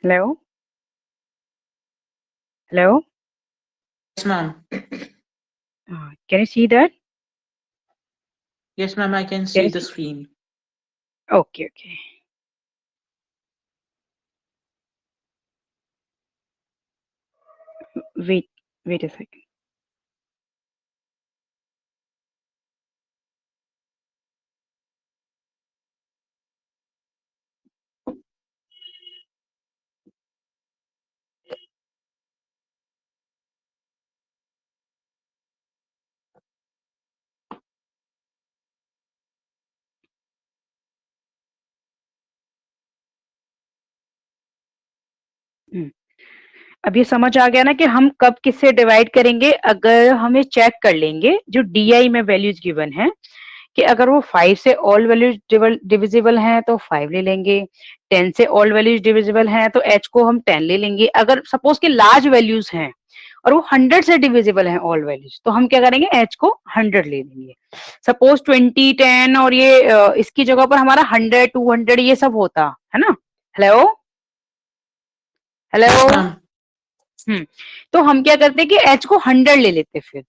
Hello? Hello? Yes, ma'am. Can you see that? Yes, ma'am, I can Can see you the see? screen. Okay, okay. Wait a second. अब ये समझ आ गया ना कि हम कब किससे डिवाइड करेंगे। अगर हमें चेक कर लेंगे जो DI में वैल्यूज गिवन है कि अगर वो 5 से ऑल वैल्यूज डिविजिबल हैं तो 5 ले लेंगे, 10 से ऑल वैल्यूज डिविजिबल हैं तो H को हम 10 ले लेंगे। अगर सपोज कि लार्ज वैल्यूज हैं और वो 100 से डिविजिबल हैं ऑल वैल्यूज तो हम क्या करेंगे, H को 100 ले लेंगे। सपोज 20, 10 और ये इसकी जगह पर हमारा 100, 200 ये सब होता है ना। Hello hello. Yes, ma'am. तो हम क्या करते हैं कि H को 100 ले लेते फिर,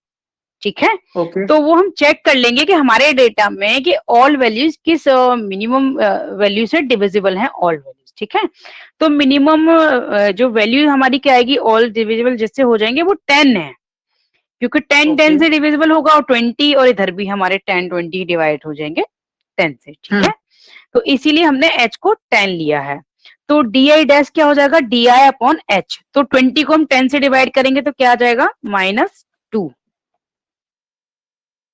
ठीक है। Okay. तो वो हम चेक कर लेंगे कि हमारे डेटा में कि ऑल वैल्यूज किस मिनिमम वैल्यू से डिविजिबल हैं ऑल वैल्यूज, ठीक है। तो मिनिमम जो वैल्यू हमारी क्या आएगी ऑल डिविजिबल जिससे हो जाएंगे वो 10 है, क्योंकि 10 10 Okay. से डिविजिबल होगा और 20 और इधर भी हमारे 10 20 डिवाइड हो जाएंगे 10 से, ठीक है। तो इसीलिए हमने H को 10 लिया है। तो DI डैश क्या हो जाएगा, DI अपॉन H। तो 20 को हम 10 से डिवाइड करेंगे तो क्या आ जाएगा -2,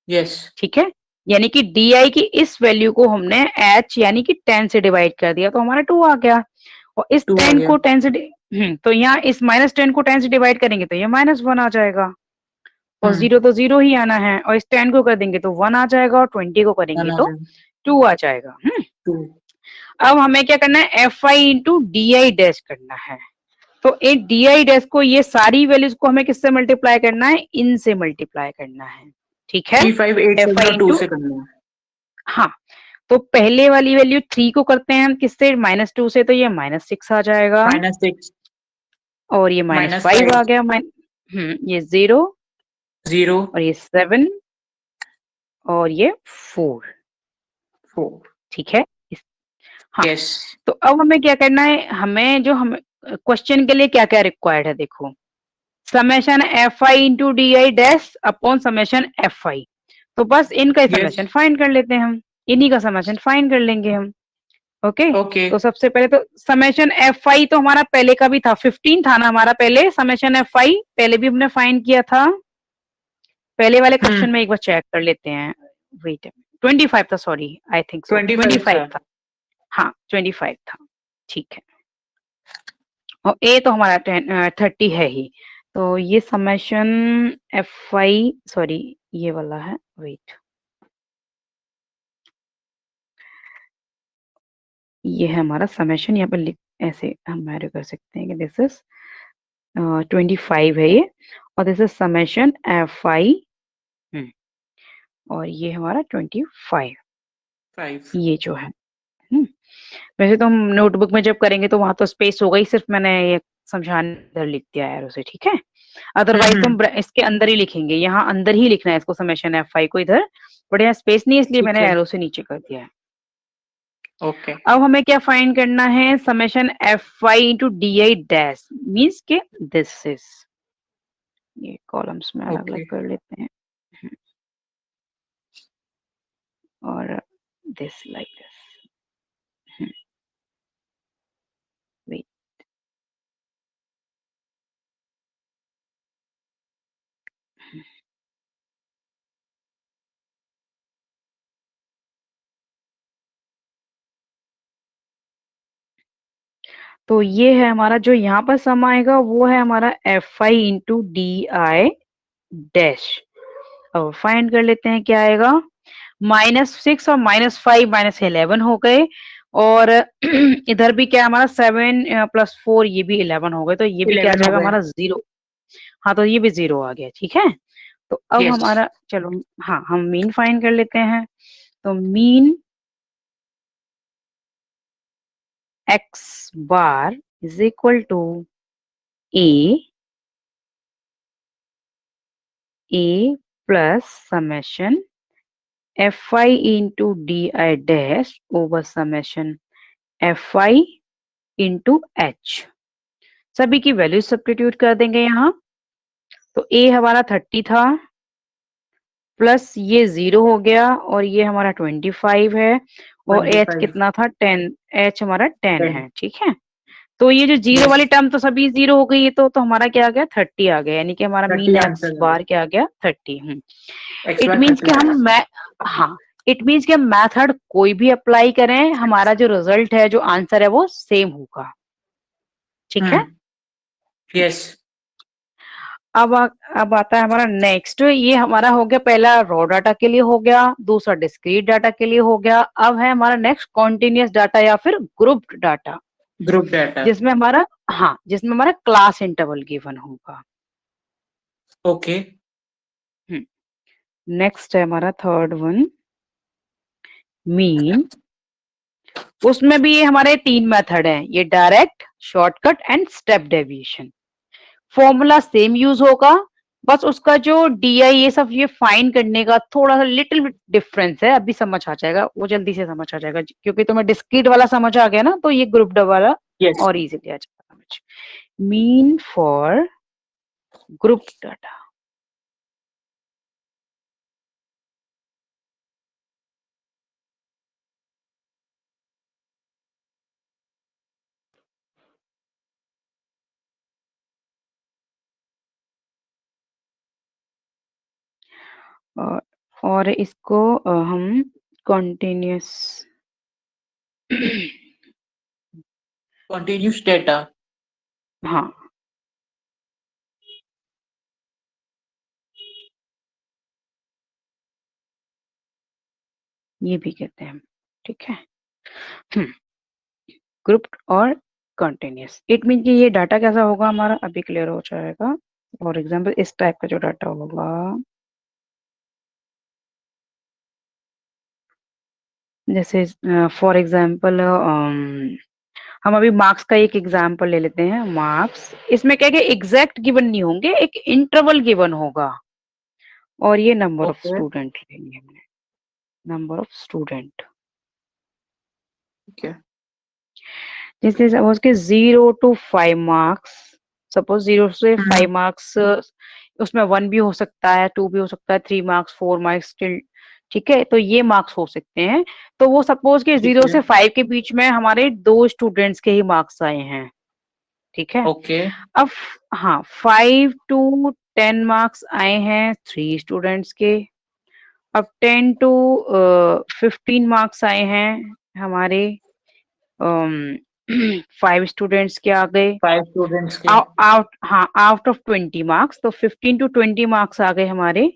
Yes. ठीक है। यानी कि DI की इस वैल्यू को हमने H यानी कि 10 से डिवाइड कर दिया तो हमारा 2 आ गया। और इस 2 आ 10 गया. को 10 से तो यहाँ इस -10 को 10 से डिवाइड करेंगे तो ये -1 आ जाएगा और 0 तो 0 ही आना है और इस 10 को कर देंगे तो 1 आ जाएगा और 20 को 1 करेंगे आ तो जाएगा. 2 आ जाएगा। 2. अब हमें क्या करना है, FI इंटू DI डैश करना है। तो एक DI डैश को ये सारी वैल्यूज को हमें किससे मल्टीप्लाई करना है, इन से मल्टीप्लाई करना है, ठीक है। 3, 5, 8, FI 7 और 2 इंटू, से करना है. हाँ, तो पहले वाली वैल्यू 3 को करते हैं हम किससे, -2 से, तो ये -6 आ जाएगा -6, और ये -5 आ -5, गया। ये 0 0, और ये 7 और ये 4, 4. ठीक है। हाँ, Yes. तो अब हमें क्या करना है, हमें जो हम क्वेश्चन के लिए क्या क्या रिक्वायर्ड है देखो, summation FI into DI dash upon summation FI। तो बस इनका Yes. समेशन फाइंड कर लेते हैं हम, इन्हीं का समेशन फाइंड कर लेंगे हम। ओके, तो Okay. सबसे पहले तो समेशन FI तो हमारा पहले का भी था, 15 था ना हमारा पहले समेशन FI, पहले भी हमने फाइंड किया था। पहले वाले क्वेश्चन में एक बार चेक कर लेते हैं। वेट, 25 था, सॉरी, आई थिंक सो 25 25 था. था। हाँ 25 था, ठीक है। और ए तो हमारा 30 है ही। तो ये समेशन FI, सॉरी ये वाला है, वेट, ये है हमारा समेशन, यहाँ पर ऐसे हम ऐड कर सकते हैं कि दिस इज 25 है ये, और दिस इज समेशन FI और ये हमारा 25 5. ये जो है। हम्म, वैसे तो हम नोटबुक में जब करेंगे तो वहां तो स्पेस होगा ही, सिर्फ मैंने ये समझाने इधर लिख दिया है उसे, ठीक है। अदरवाइज तो हम इसके अंदर ही लिखेंगे, यहाँ अंदर ही लिखना है इसको समेशन FI को इधर, बट यहाँ स्पेस नहीं इसलिए ठीक मैंने है. एरो से नीचे कर दिया है। Okay. अब हमें क्या फाइंड करना है, summation FI into DI dash means के दिस इज, ये कॉलम्स में अलग अलग Okay. कर लेते हैं और दिस लाइक दिस, वेट, तो ये है हमारा जो यहाँ पर सम आएगा वो है हमारा FI इंटू DI डैश। अब फाइंड कर लेते हैं क्या आएगा, -6 और -5 -11 हो गए और इधर भी क्या हमारा 7 + 4 ये भी 11 हो गए, तो ये भी क्या आ 11 हो जाएगा गए. हमारा 0। हाँ तो ये भी 0 आ गया, ठीक है। तो अब Yes. हमारा, चलो हाँ हम मीन फाइंड कर लेते हैं। तो mean x bar is equal to a plus summation fi into di dash over summation fi into h। सभी की वैल्यू सब्स्टिट्यूट कर देंगे यहाँ। तो a हमारा 30 था, प्लस ये 0 हो गया, और ये हमारा 25 है, और h 25 कितना था 10, h हमारा 10 10 है, ठीक है। तो ये जो जीरो वाली टर्म तो सभी 0 हो गई, तो हमारा क्या आ गया 30 आ गया, यानी कि हमारा 30 मीन x आंसर बार क्या आ गया 30। x इट बार मीन्स कि 30। हाँ, इट मीन्स कि हम मेथड कोई भी अप्लाई करें, हमारा जो रिजल्ट है, जो आंसर है, वो सेम होगा, ठीक है। यस। अब आता है हमारा नेक्स्ट। ये हमारा हो गया, पहला रॉ डाटा के लिए हो गया, दूसरा डिस्क्रीट डाटा के लिए हो गया। अब है हमारा नेक्स्ट कॉन्टिन्यूअस डाटा या फिर ग्रुप्ड डाटा, ग्रुप डाटा। जिसमें हमारा जिसमें हमारा क्लास इंटरवल गिवन होगा। ओके। नेक्स्ट है हमारा थर्ड वन, मीन। उसमें भी ये हमारे 3 मेथड हैं, ये direct, shortcut and step deviation. Formula same use होगा, बस उसका जो डीआई ये सब ये फाइंड करने का थोड़ा सा लिटिल बिट डिफरेंस है। अभी समझ आ जाएगा, वो जल्दी से समझ आ जाएगा, क्योंकि तुम्हें डिस्क्रीट वाला समझ आ गया ना, तो ये ग्रुप वाला यस। और इजीली आ जाएगा समझ। Mean for group data. और इसको हम कंटिन्यूअस कंटिन्यूस डाटा। हाँ, ये भी कहते हैं, ठीक है। ग्रुप और कंटिन्यूअस, इट मीन कि ये डाटा कैसा होगा हमारा, अभी क्लियर हो जाएगा। फॉर एग्जांपल इस टाइप का जो डाटा होगा, जैसे फॉर एग्जांपल हम अभी मार्क्स का एक एग्जांपल ले लेते हैं। मार्क्स, इसमें क्या क्या एग्जैक्ट गिवन नहीं होंगे, एक इंटरवल गिवन होगा, और ये नंबर ऑफ ओके। स्टूडेंट लेंगे हमने, नंबर ऑफ स्टूडेंट। ओके। जैसे सपोज के 0 to 5 मार्क्स, सपोज 0 से 5 मार्क्स, उसमें 1 भी हो सकता है, 2 भी हो सकता है, 3 मार्क्स, 4 मार्क्स स्टिल, ठीक है। तो ये मार्क्स हो सकते हैं। तो वो सपोज के ठीक 0 है। से 5 के बीच में हमारे 2 स्टूडेंट्स के ही मार्क्स आए हैं, ठीक है। ओके। अब 5 to 10 मार्क्स आए हैं 3 स्टूडेंट्स के। अब 10 to 15 मार्क्स आए हैं हमारे 5 स्टूडेंट्स के आ गए। 5 स्टूडेंट्स के। आउट ऑफ 20 मार्क्स, तो 15 to 20 मार्क्स आ गए हमारे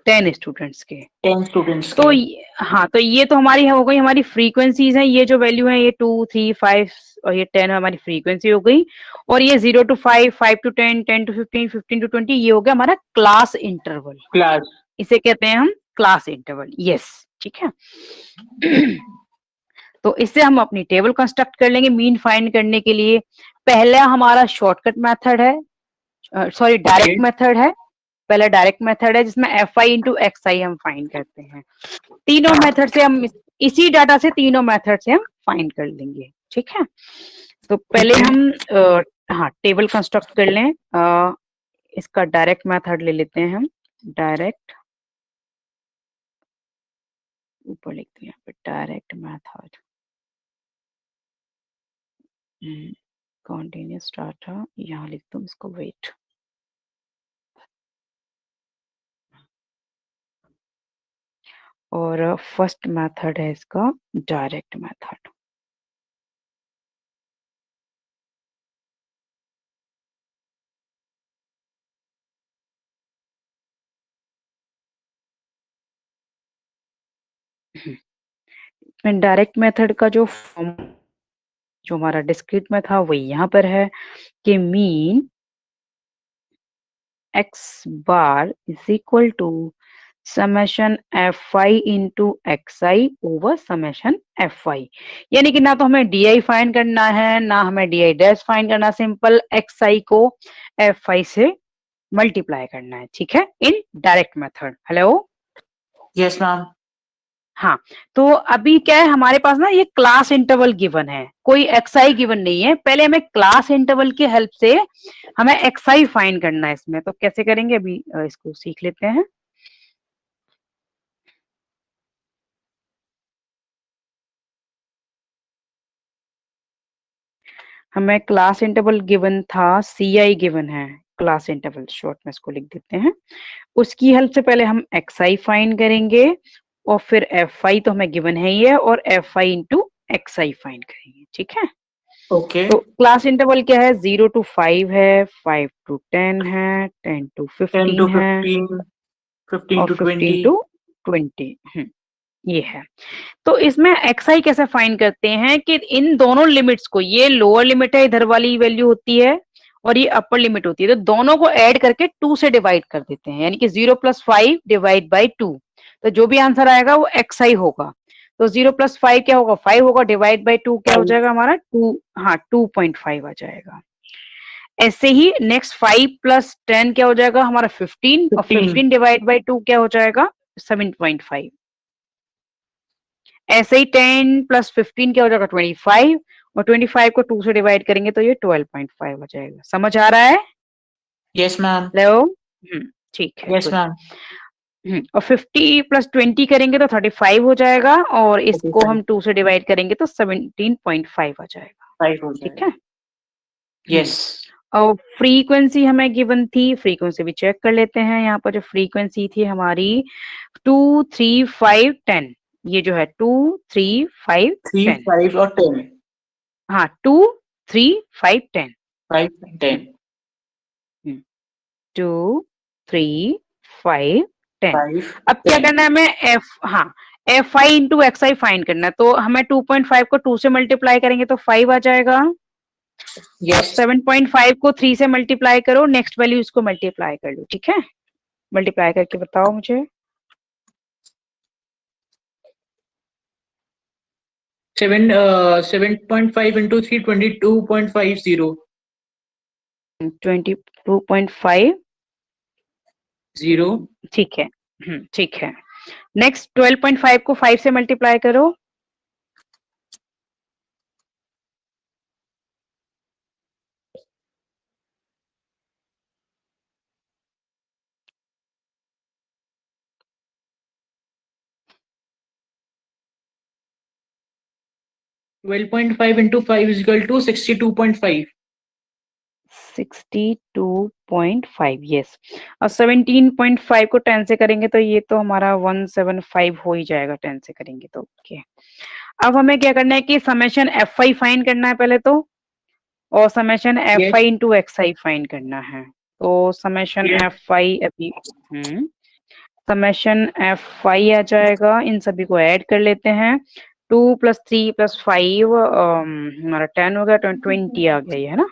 10 स्टूडेंट्स के। 10 स्टूडेंट्स तो के। तो ये तो हमारी हो गई, हमारी फ्रीक्वेंसीज हैं। ये जो वैल्यू है, ये 2, 3, 5 और ये 10 हमारी फ्रीक्वेंसी हो गई। और ये 0 to 5, 5 to 10, 10 to 15, 15 to 20, ये हो गया हमारा क्लास इंटरवल। क्लास। इसे कहते हैं हम क्लास इंटरवल, यस, ठीक है। तो इससे हम अपनी टेबल कंस्ट्रक्ट कर लेंगे मीन फाइंड करने के लिए। पहला हमारा शॉर्टकट मेथड है, सॉरी डायरेक्ट मेथड है। पहला डायरेक्ट मेथड है जिसमें fi इंटू xi हम फाइंड करते हैं। तीनों मेथड से हम इसी डाटा से तीनों मेथड से हम फाइंड कर लेंगे, ठीक है। तो पहले हम टेबल कंस्ट्रक्ट कर लें। इसका डायरेक्ट मेथड ले लेते हैं हम। डायरेक्ट, ऊपर लिखते हैं यहाँ पे डायरेक्ट मेथड, कॉन्टिन्यूअस डाटा, यहाँ लिख दूँ इसको वेट। और फर्स्ट मेथड है इसका डायरेक्ट मेथड। डायरेक्ट मेथड का जो फॉर्म जो हमारा डिस्क्रीट में था वही यहाँ पर है कि mean x bar is equal to summation F I into x I over summation F i, यानी कि ना तो हमें डी आई फाइंड करना है ना हमें डी आई डैश फाइंड करना, सिंपल एक्स आई को एफ आई से मल्टीप्लाई करना है, ठीक है, in direct method. Hello, Yes, ma'am. हाँ, तो अभी क्या है हमारे पास ना, ये क्लास इंटरवल गिवन है, कोई एक्सआई गिवन नहीं है। पहले हमें क्लास इंटरवल की हेल्प से हमें एक्सआई फाइंड करना है इसमें, तो कैसे करेंगे अभी इसको सीख लेते हैं। हमें क्लास इंटरवल गिवन था, सी आई गिवन है, क्लास इंटरवल शॉर्ट में इसको लिख देते हैं। उसकी हेल्प से पहले हम एक्स आई फाइंड करेंगे और फिर एफ आई तो हमें गिवन है ही है, और F I into x I find करेंगे, ठीक है। Okay. तो क्लास इंटरवल क्या है, 0 to 5 है, 5 to 10 है, 10 to 10 15 to है 15, 15 और to 15 20. to 20। ये है। तो इसमें एक्सआई कैसे फाइंड करते हैं कि इन दोनों लिमिट्स को, ये लोअर लिमिट है, इधर वाली वैल्यू होती है, और ये अपर लिमिट होती है, तो दोनों को ऐड करके 2 से डिवाइड कर देते हैं, यानी कि 0 + 5 डिवाइड बाई 2, तो जो भी आंसर आएगा वो एक्सआई होगा। तो 0 + 5 क्या होगा, 5 होगा, डिवाइड बाई 2 क्या हो 5. जाएगा हमारा 2, हाँ 2.5 आ जाएगा। ऐसे ही नेक्स्ट 5 + 10 क्या हो जाएगा हमारा 15, और 15. 15 डिवाइड बाई 2 क्या हो जाएगा 7.5। ऐसे ही 10 + 15 क्या हो जाएगा 25, और 25 को 2 से डिवाइड करेंगे तो ये 12.5 आ जाएगा। समझ आ रहा है? Yes, ma'am. हेलो, ठीक है, Yes, गुड। ma'am. और 50 + 20 करेंगे तो 35 हो जाएगा, और इसको 35. हम 2 से डिवाइड करेंगे तो 17.5 आ जाएगा, 5 हो ठीक जाएगा. है। Yes. और फ्रीक्वेंसी हमें गिवन थी, फ्रीक्वेंसी भी चेक कर लेते हैं। यहाँ पर जो फ्रीक्वेंसी थी हमारी 2, 3, 5, 10, ये जो है 2, 3, 5, 3, 10, 5 और 10. हाँ 2, 3, 5, 10, 5, 10. 2, 3, 5, 10। 5, अब क्या 10. करना है हमें, एफ, हाँ, F I into x I find करना है, तो हमें 2.5 को 2 से मल्टीप्लाई करेंगे तो 5 आ जाएगा, और Yes. 7.5 को 3 से मल्टीप्लाई करो, नेक्स्ट वैल्यू इसको मल्टीप्लाई कर लो, ठीक है। मल्टीप्लाई करके बताओ मुझे। 7.5 into 3, 22.50. 22.5, 0. ठीक है, ठीक है। नेक्स्ट 12.5 को 5 से मल्टीप्लाई करो, 12.5 into 5 is equal to 62.5. 62.5, yes. और 17.5 को 10 से करेंगे तो ये तो हमारा 175 हो ही जाएगा, 10 से करेंगे तो, ओके। अब हमें क्या करना है कि समेशन एफ आई फाइंड करना है पहले तो, और summation F Yes. I into x I find करना है। तो समेशन Yes. एफ आई अभी, समेशन एफ आई आ जाएगा, इन सभी को ऐड कर लेते हैं। 2 + 3 + 5 हमारा 10 हो गया, 20 आ गया, ये है ना,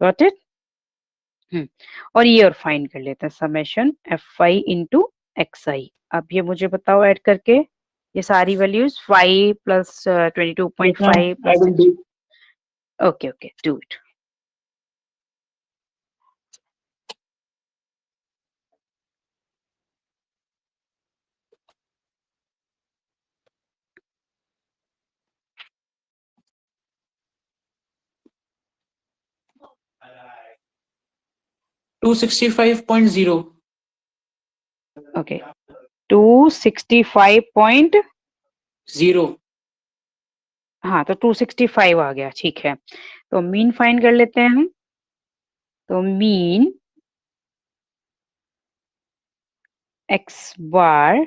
गॉट इट। और ये और फाइंड कर लेते हैं, summation F I into x I. अब ये मुझे बताओ ऐड करके, ये सारी values 5 + Yes, ma'am. 22.5 I + will 6, do. Okay okay, do it. 265.0. Okay, 265 0. हाँ, तो 265 आ गया, ठीक है। तो मीन फाइंड कर लेते हैं हम। तो mean X bar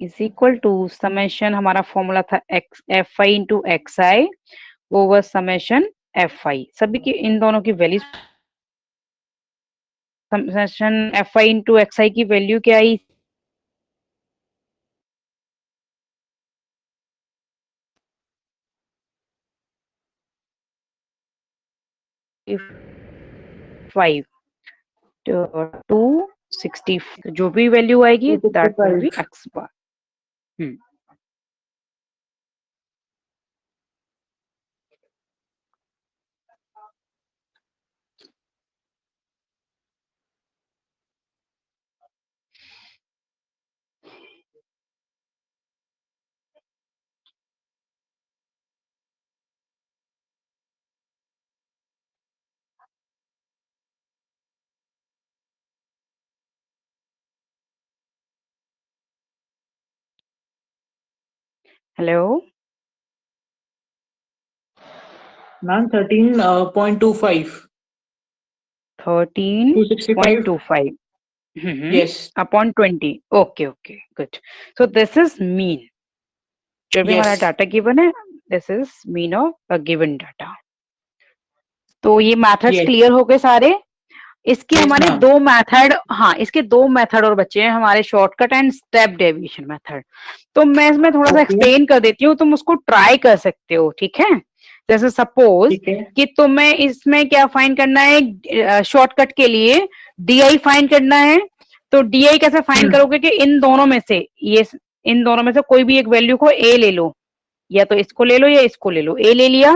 is equal to summation, हमारा फॉर्मूला था X F I into x I over summation F I, सभी की इन दोनों की value, summation F I into x I की वैल्यू क्या आई, फाइव, 2 60 जो भी वैल्यू आएगी that will be 265. x bar. Hello. Ma'am, 13.25. 265. 13.25. Yes. Upon 20. Okay, good. So this is mean. जो भी हमारा Yes. डाटा गिवन है, this is mean of a given data. तो ये मेथड्स Yes. क्लियर हो गए सारे. इसके Yes, हमारे ma'am. दो मेथड, हाँ इसके दो मेथड और बचे हैं हमारे, shortcut and step deviation method. तो मैं इसमें थोड़ा सा Okay. एक्सप्लेन कर देती हूँ, तुम उसको ट्राई कर सकते हो. ठीक है. जैसे सपोज ठीक है. कि तुम्हें इसमें क्या फाइंड करना है, शॉर्टकट के लिए डीआई फाइंड करना है. तो डीआई कैसे फाइंड करोगे कि इन दोनों में से, ये इन दोनों में से कोई भी एक वैल्यू को ए ले लो, या तो इसको ले लो या इसको ले लो. ए ले लिया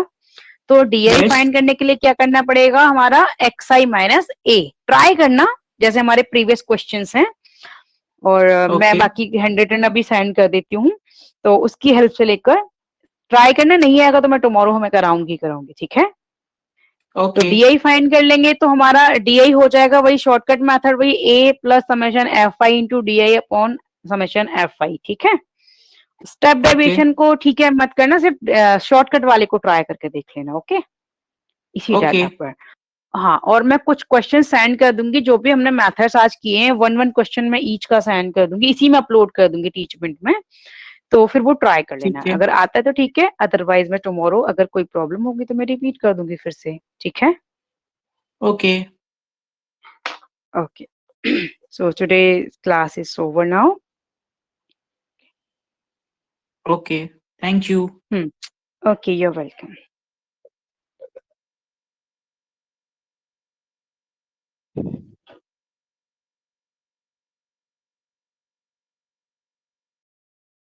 तो डीआई Yes. फाइंड करने के लिए क्या करना पड़ेगा, हमारा एक्स आई माइनस ए. ट्राई करना जैसे हमारे प्रीवियस क्वेश्चंस हैं, और मैं Okay. बाकी हैंडरिटन अभी सेंड कर देती हूँ, तो उसकी हेल्प से लेकर ट्राई करना. नहीं आएगा तो मैं टुमारो हमें कराऊंगी. ठीक है. तो Okay. डीआई फाइंड कर लेंगे तो हमारा डीआई हो जाएगा वही शॉर्टकट मेथड, वही A plus summation F I into D I upon summation F I. ठीक है. स्टेप डेविएशन को ठीक है मत करना, सिर्फ शॉर्टकट वाले को ट्राई करके देख लेना. ओके. इसी डाटा Okay. पर. हाँ, और मैं कुछ क्वेश्चन सेंड कर दूंगी, जो भी हमने मेथड्स आज किए हैं, वन क्वेश्चन मैं ईच का सेंड कर दूंगी, इसी में अपलोड कर दूंगी टीचमेंट में. तो फिर वो ट्राई कर लेना. ठीक है. अगर आता है तो ठीक है, अदरवाइज मैं टुमारो अगर कोई प्रॉब्लम होगी तो मैं रिपीट कर दूंगी फिर से. ठीक है. Okay. Okay. So today's class is over now. Okay. Thank you. Okay, you're welcome.